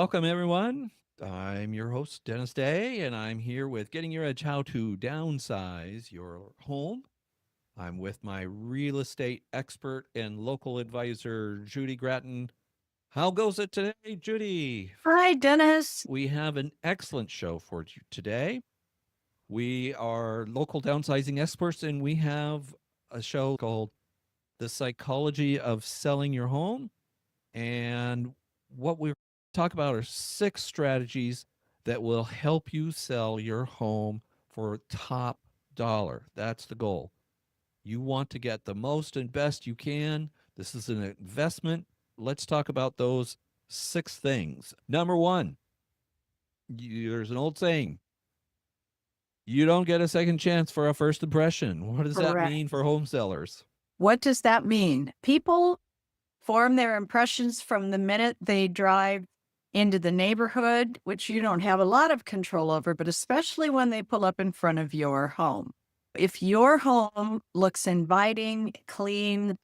Welcome, everyone. I'm your host, Dennis Day, and I'm here with Getting Your Edge How to Downsize Your Home. I'm with my real estate expert and local advisor, Judy Gratton. How goes it today, Judy? Hi, Dennis. We have an excellent show for you today. We are local downsizing experts, and we have a show called The Psychology of Selling Your Home. And what we talk about are 6 strategies that will help you sell your home for top dollar. That's the goal. You want to get the most and best you can. This is an investment. Let's talk about those 6 things. Number 1, there's an old saying, you don't get a second chance for a first impression. What does that Correct. mean for home sellers? What does that mean? People form their impressions from the minute they drive into the neighborhood, which you don't have a lot of control over, but especially when they pull up in front of your home. If your home looks inviting, clean,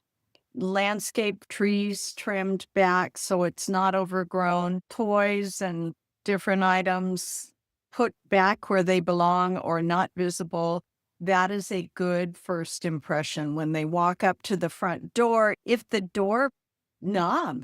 landscape trees trimmed back so it's not overgrown, toys and different items put back where they belong or not visible, that is a good first impression. When they walk up to the front door, if the door knob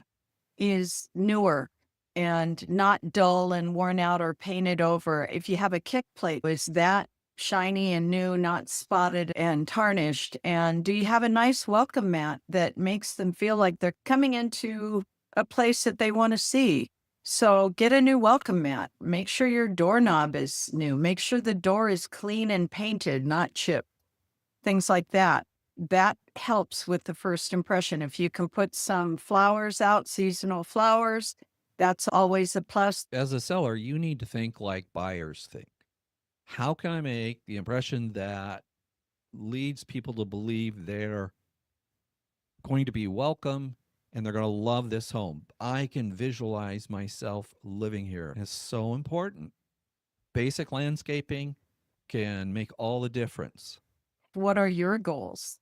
is newer and not dull and worn out or painted over, if you have a kick plate, is that shiny and new, not spotted and tarnished? And do you have a nice welcome mat that makes them feel like they're coming into a place that they want to see? So get a new welcome mat. Make sure your doorknob is new. Make sure the door is clean and painted, not chipped. Things like that. That helps with the first impression. If you can put some flowers out, seasonal flowers, that's always a plus. As a seller, you need to think like buyers think. How can I make the impression that leads people to believe they're going to be welcome and they're going to love this home? I can visualize myself living here. It's so important. Basic landscaping can make all the difference. What are your goals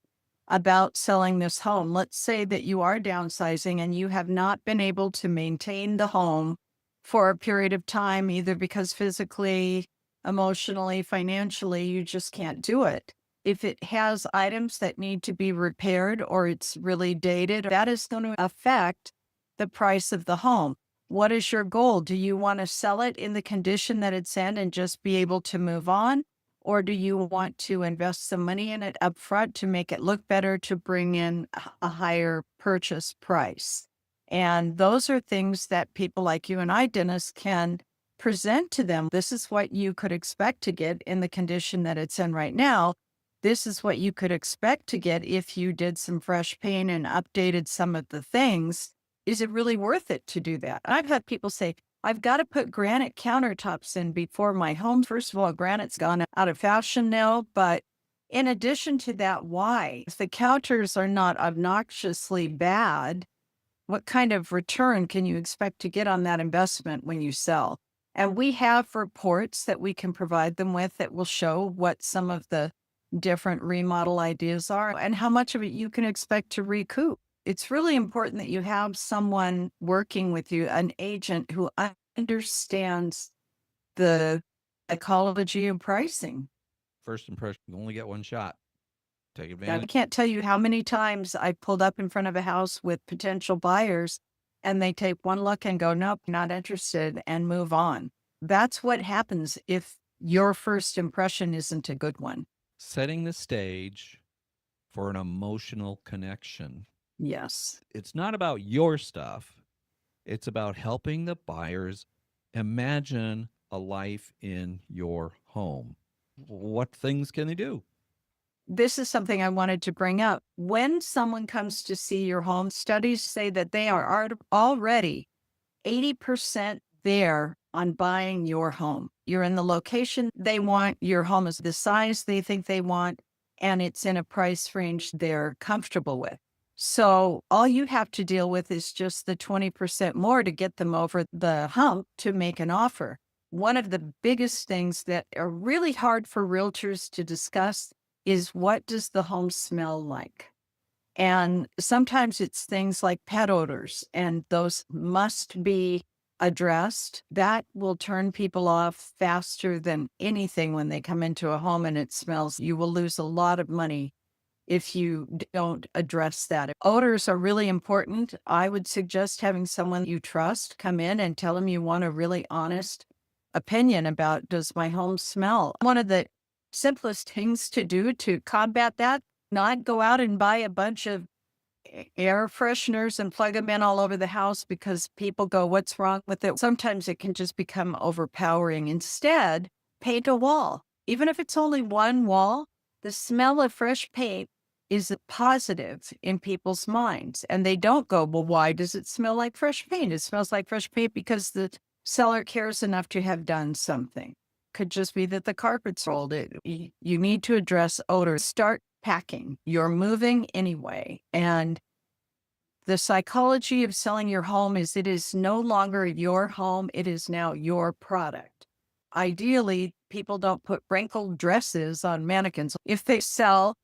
about selling this home? Let's say that you are downsizing and you have not been able to maintain the home for a period of time, either because physically, emotionally, financially, you just can't do it. If it has items that need to be repaired or it's really dated, that is going to affect the price of the home. What is your goal? Do you want to sell it in the condition that it's in and just be able to move on? Or do you want to invest some money in it up front to make it look better, to bring in a higher purchase price? And those are things that people like you and I, Dennis, can present to them. This is what you could expect to get in the condition that it's in right now. This is what you could expect to get if you did some fresh paint and updated some of the things. Is it really worth it to do that? I've had people say, I've got to put granite countertops in before my home. First of all, granite's gone out of fashion now, but in addition to that, why? If the counters are not obnoxiously bad, what kind of return can you expect to get on that investment when you sell? And we have reports that we can provide them with that will show what some of the different remodel ideas are and how much of it you can expect to recoup. It's really important that you have someone working with you, an agent who understands the psychology of pricing. First impression, you only get one shot. Take I advantage. can't tell you how many times I pulled up in front of a house with potential buyers and they take one look and go, nope, not interested, and move on. That's what happens if your first impression isn't a good one. Setting the stage for an emotional connection. Yes. It's not about your stuff. It's about helping the buyers imagine a life in your home. What things can they do? This is something I wanted to bring up. When someone comes to see your home, studies say that they are already 80% there on buying your home. You're in the location they want, your home is the size they think they want, and it's in a price range they're comfortable with. So all you have to deal with is just the 20% more to get them over the hump to make an offer. One of the biggest things that are really hard for realtors to discuss is, what does the home smell like? And sometimes it's things like pet odors, and those must be addressed, that will turn people off faster than anything when they come into a home and it smells. You will lose a lot of money if you don't address that. Odors are really important. I would suggest having someone you trust come in and tell them you want a really honest opinion about, does my home smell? One of the simplest things to do to combat that, not go out and buy a bunch of air fresheners and plug them in all over the house because people go, what's wrong with it? Sometimes it can just become overpowering. Instead, paint a wall. Even if it's only one wall, the smell of fresh paint is a positive in people's minds. And they don't go, well, why does it smell like fresh paint? It smells like fresh paint because the seller cares enough to have done something. Could just be that the carpet's rolled. You need to address odor. Start packing. You're moving anyway. And the psychology of selling your home is it is no longer your home. It is now your product. Ideally, people don't put wrinkled dresses on mannequins. If they sell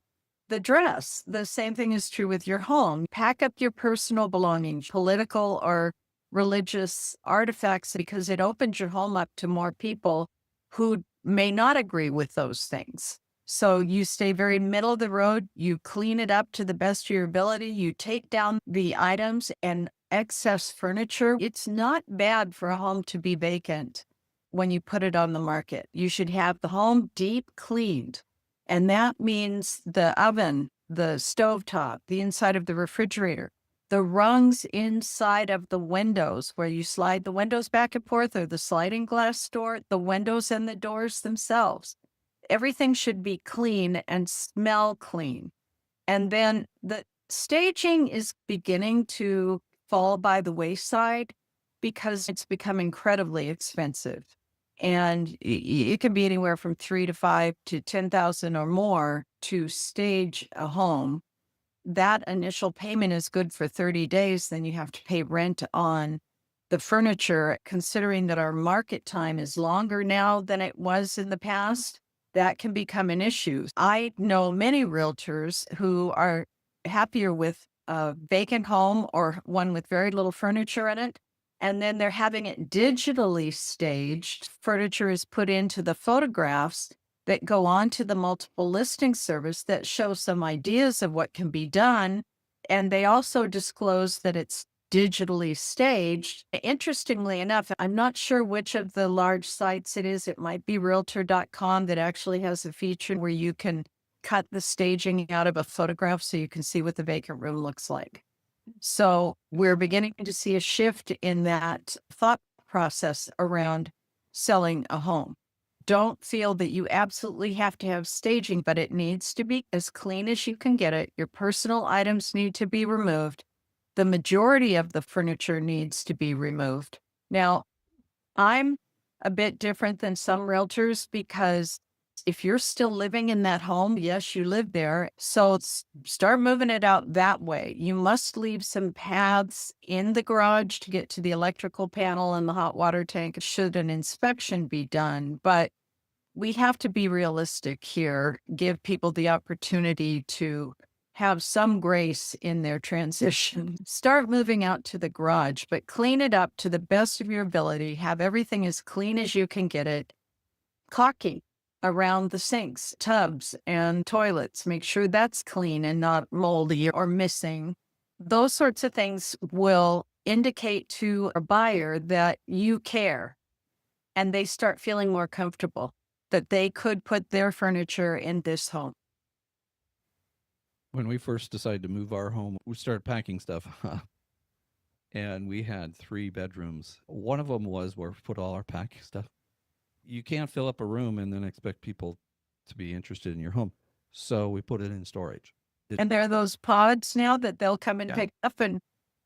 the dress, the same thing is true with your home. Pack up your personal belongings, political or religious artifacts, because it opens your home up to more people who may not agree with those things. So you stay very middle of the road, you clean it up to the best of your ability, you take down the items and excess furniture. It's not bad for a home to be vacant when you put it on the market. You should have the home deep cleaned. And that means the oven, the stovetop, the inside of the refrigerator, the rungs inside of the windows where you slide the windows back and forth, or the sliding glass door, the windows and the doors themselves. Everything should be clean and smell clean. And then the staging is beginning to fall by the wayside because it's become incredibly expensive. And it can be anywhere from 3 to 5 to 10,000 or more to stage a home. That initial payment is good for 30 days. Then you have to pay rent on the furniture. Considering that our market time is longer now than it was in the past, that can become an issue. I know many realtors who are happier with a vacant home or one with very little furniture in it. And then they're having it digitally staged. Furniture is put into the photographs that go on to the multiple listing service that show some ideas of what can be done. And they also disclose that it's digitally staged. Interestingly enough, I'm not sure which of the large sites it is. It might be realtor.com that actually has a feature where you can cut the staging out of a photograph so you can see what the vacant room looks like. So we're beginning to see a shift in that thought process around selling a home. Don't feel that you absolutely have to have staging, but it needs to be as clean as you can get it. Your personal items need to be removed. The majority of the furniture needs to be removed. Now, I'm a bit different than some realtors because if you're still living in that home, yes, you live there. So start moving it out that way. You must leave some paths in the garage to get to the electrical panel and the hot water tank should an inspection be done. But we have to be realistic here, give people the opportunity to have some grace in their transition. Start moving out to the garage, but clean it up to the best of your ability. Have everything as clean as you can get it. Caulking around the sinks, tubs, and toilets. Make sure that's clean and not moldy or missing. Those sorts of things will indicate to a buyer that you care, and they start feeling more comfortable that they could put their furniture in this home. When we first decided to move our home, we started packing stuff. And we had 3 bedrooms. One of them was where we put all our packing stuff. You can't fill up a room and then expect people to be interested in your home. So we put it in storage. And there are those pods now that they'll come and pick up. And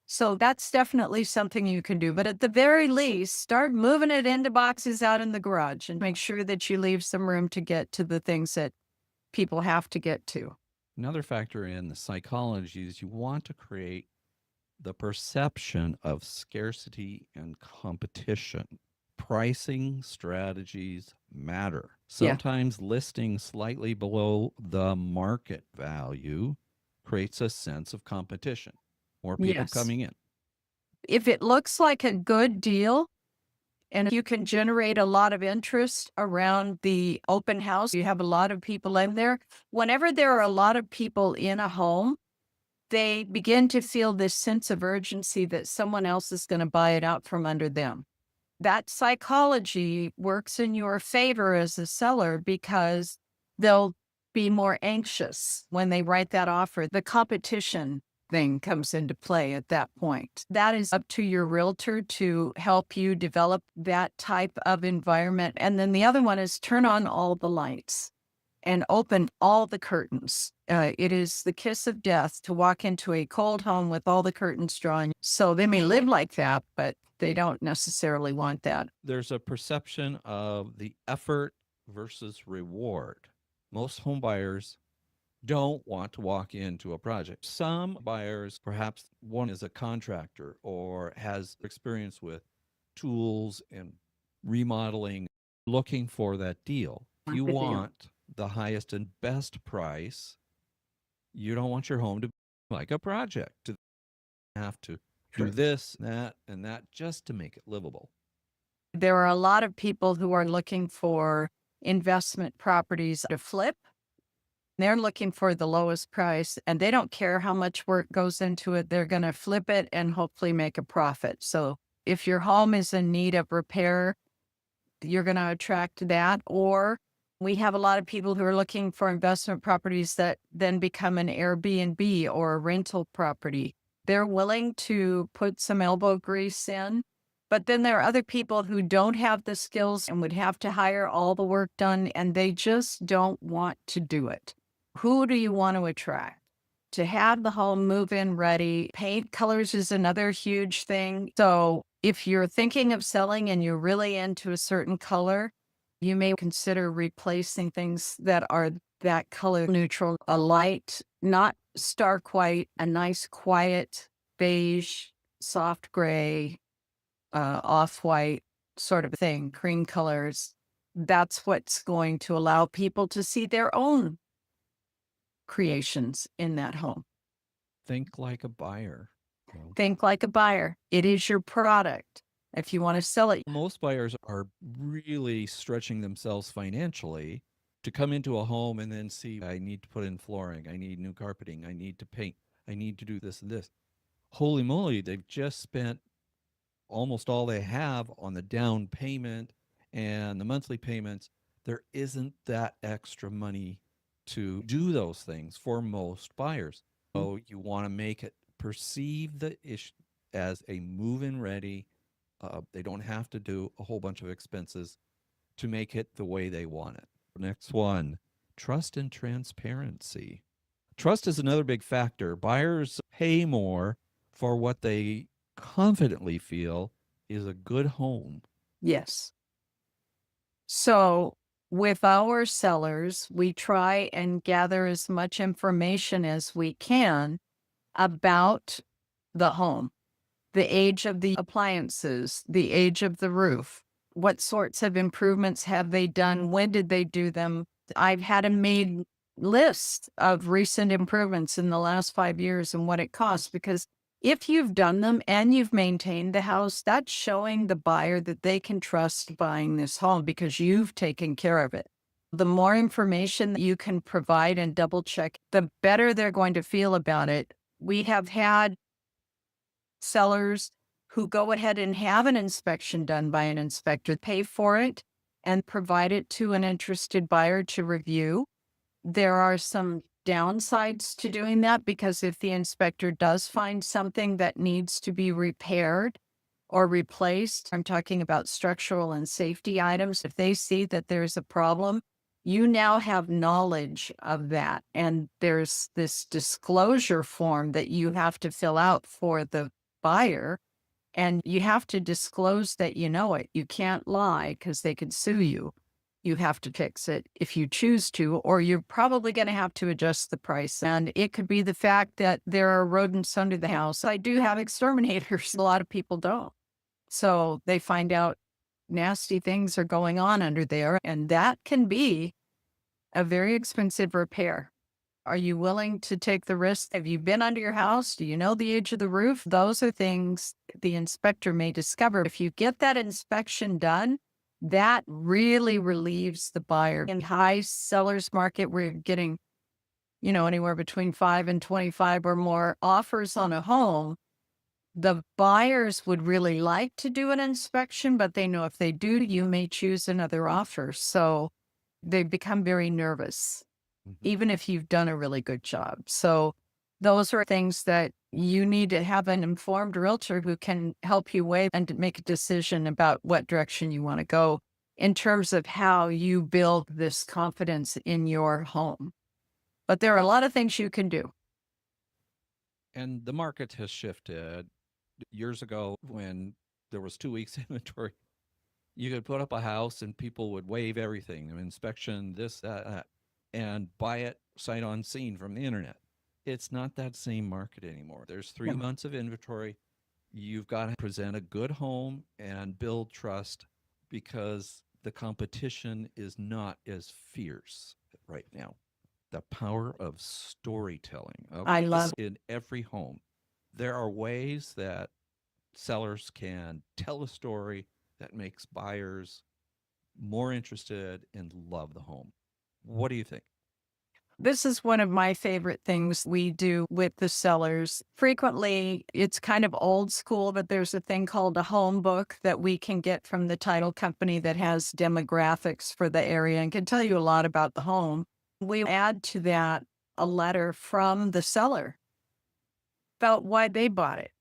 so that's definitely something you can do. But at the very least, start moving it into boxes out in the garage and make sure that you leave some room to get to the things that people have to get to. Another factor in the psychology is you want to create the perception of scarcity and competition. Pricing strategies matter. Sometimes listing slightly below the market value creates a sense of competition. More people coming in. If it looks like a good deal, And you can generate a lot of interest around the open house. You have a lot of people in there. Whenever there are a lot of people in a home, they begin to feel this sense of urgency that someone else is going to buy it out from under them. That psychology works in your favor as a seller because they'll be more anxious when they write that offer. The competition thing comes into play at that point. That is up to your realtor to help you develop that type of environment. And then the other one is turn on all the lights and open all the curtains. It is the kiss of death to walk into a cold home with all the curtains drawn. So they may live like that, but they don't necessarily want that. There's a perception of the effort versus reward. Most home buyers don't want to walk into a project. Some buyers, perhaps one is a contractor or has experience with tools and remodeling, looking for that deal. If you The deal. want the highest and best price, you don't want your home to be like a project, to have to do True. this, and that just to make it livable. There are a lot of people who are looking for investment properties to flip. They're looking for the lowest price and they don't care how much work goes into it. They're going to flip it and hopefully make a profit. So if your home is in need of repair, you're going to attract that. Or we have a lot of people who are looking for investment properties that then become an Airbnb or a rental property. They're willing to put some elbow grease in. But then there are other people who don't have the skills and would have to hire all the work done, and they just don't want to do it. Who do you want to attract? To have the home move-in ready. Paint colors is another huge thing. So if you're thinking of selling and you're really into a certain color, you may consider replacing things that are that color neutral. A light, not stark white, a nice quiet beige, soft gray, off-white sort of thing, cream colors. That's what's going to allow people to see their own creations in that home. Think like a buyer. Think like a buyer. It is your product. If you want to sell it, Most buyers are really stretching themselves financially to come into a home and then see, I need to put in flooring, I need new carpeting, I need to paint, I need to do this and this. Holy moly, they've just spent almost all they have on the down payment and the monthly payments. There isn't that extra money to do those things for most buyers. So you want to make it perceive the issue as a move-in ready. They don't have to do a whole bunch of expenses to make it the way they want it. Next one, trust and transparency. Trust is another big factor. Buyers pay more for what they confidently feel is a good home. yes. So with our sellers, we try and gather as much information as we can about the home, the age of the appliances, the age of the roof, what sorts of improvements have they done, when did they do them. I've had a made list of recent improvements in the last 5 years and what it costs, because if you've done them and you've maintained the house, that's showing the buyer that they can trust buying this home because you've taken care of it. The more information that you can provide and double check, the better they're going to feel about it. We have had sellers who go ahead and have an inspection done by an inspector, pay for it, and provide it to an interested buyer to review. There are some downsides to doing that because if the inspector does find something that needs to be repaired or replaced, I'm talking about structural and safety items, if they see that there's a problem, you now have knowledge of that. And there's this disclosure form that you have to fill out for the buyer. And you have to disclose that you know it. You can't lie because they could sue you. You have to fix it if you choose to, or you're probably going to have to adjust the price. And it could be the fact that there are rodents under the house. I do have exterminators. A lot of people don't. So they find out nasty things are going on under there. And that can be a very expensive repair. Are you willing to take the risk? Have you been under your house? Do you know the age of the roof? Those are things the inspector may discover. If you get that inspection done, that really relieves the buyer. In high sellers market, we're getting, anywhere between 5 and 25 or more offers on a home. The buyers would really like to do an inspection, but they know if they do, you may choose another offer. So they become very nervous, Mhm. even if you've done a really good job. So those are things that you need to have an informed realtor who can help you weigh and to make a decision about what direction you want to go in terms of how you build this confidence in your home. But there are a lot of things you can do. And the market has shifted. Years ago, when there was 2 weeks inventory, you could put up a house and people would waive everything, inspection, this, that, and buy it sight on scene from the internet. It's not that same market anymore. There's 3 months of inventory. You've got to present a good home and build trust because the competition is not as fierce right now. The power of storytelling. I This love in every home. There are ways that sellers can tell a story that makes buyers more interested and love the home. What do you think? This is one of my favorite things we do with the sellers. Frequently, it's kind of old school, but there's a thing called a home book that we can get from the title company that has demographics for the area and can tell you a lot about the home. We add to that a letter from the seller about why they bought it.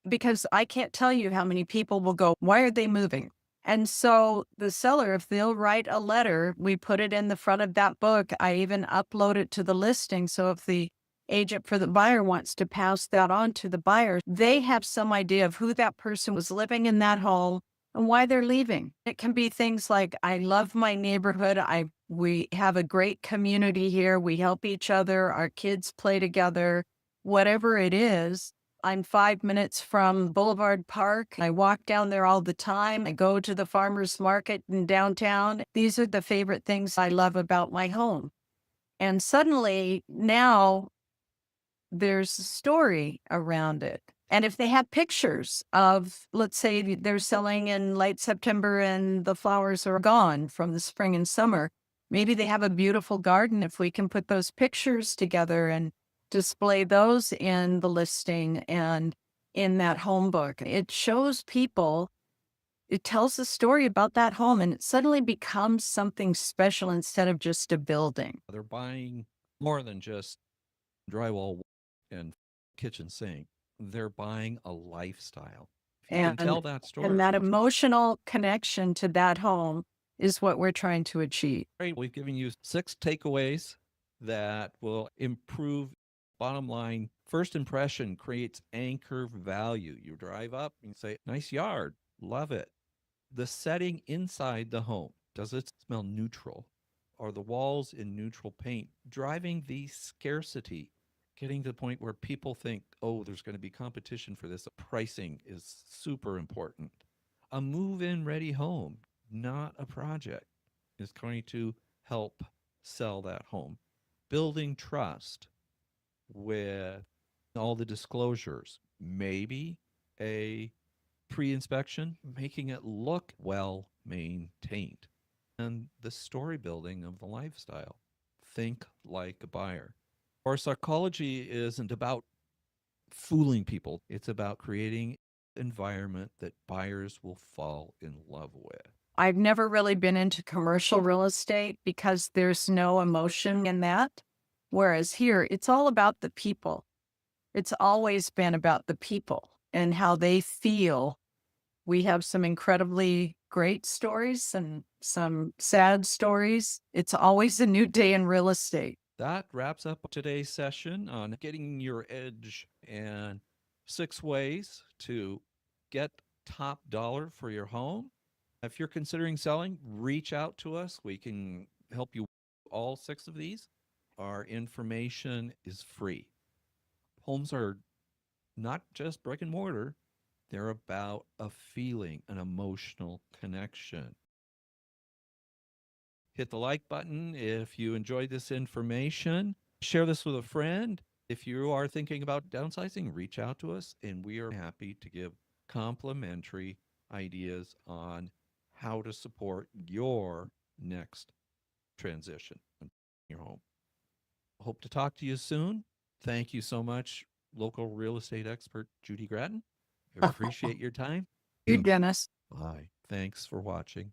Because I can't tell you how many people will go, why are they moving? And so the seller, if they'll write a letter, we put it in the front of that book. I even upload it to the listing. So if the agent for the buyer wants to pass that on to the buyer, they have some idea of who that person was living in that home and why they're leaving. It can be things like, I love my neighborhood. We have a great community here. We help each other. Our kids play together, whatever it is. I'm 5 minutes from Boulevard Park. I walk down there all the time. I go to the farmer's market in downtown. These are the favorite things I love about my home. And suddenly now there's a story around it. And if they have pictures of, let's say they're selling in late September and the flowers are gone from the spring and summer, maybe they have a beautiful garden. If we can put those pictures together and display those in the listing and in that home book, it shows people, it tells a story about that home and it suddenly becomes something special instead of just a building. They're buying more than just drywall and kitchen sink. They're buying a lifestyle. If you can tell And that and story, that emotional connection to that home is what we're trying to achieve. great. We've given you 6 takeaways that will improve bottom line. First impression creates anchor value. You drive up and say, nice yard, love it. The setting inside the home, does it smell neutral? Are the walls in neutral paint? Driving the scarcity, getting to the point where people think, oh, there's going to be competition for this. Pricing is super important. A move in ready home, not a project, is going to help sell that home. Building trust with all the disclosures, maybe a pre-inspection, making it look well maintained, and the story building of the lifestyle. Think like a buyer. Our psychology isn't about fooling people. It's about creating an environment that buyers will fall in love with. I've never really been into commercial real estate because there's no emotion in that. Whereas here, it's all about the people. It's always been about the people and how they feel. We have some incredibly great stories and some sad stories. It's always a new day in real estate. That wraps up today's session on getting your edge and 6 ways to get top dollar for your home. If you're considering selling, reach out to us. We can help you all 6 of these. Our information is free. Homes are not just brick and mortar, they're about a feeling, an emotional connection. Hit the like button if you enjoyed this information. Share this with a friend. If you are thinking about downsizing, reach out to us, and we are happy to give complimentary ideas on how to support your next transition in your home. Hope to talk to you soon. Thank you so much, local real estate expert Judy Gratton. I appreciate your time. You, Dennis. Bye. Thanks for watching.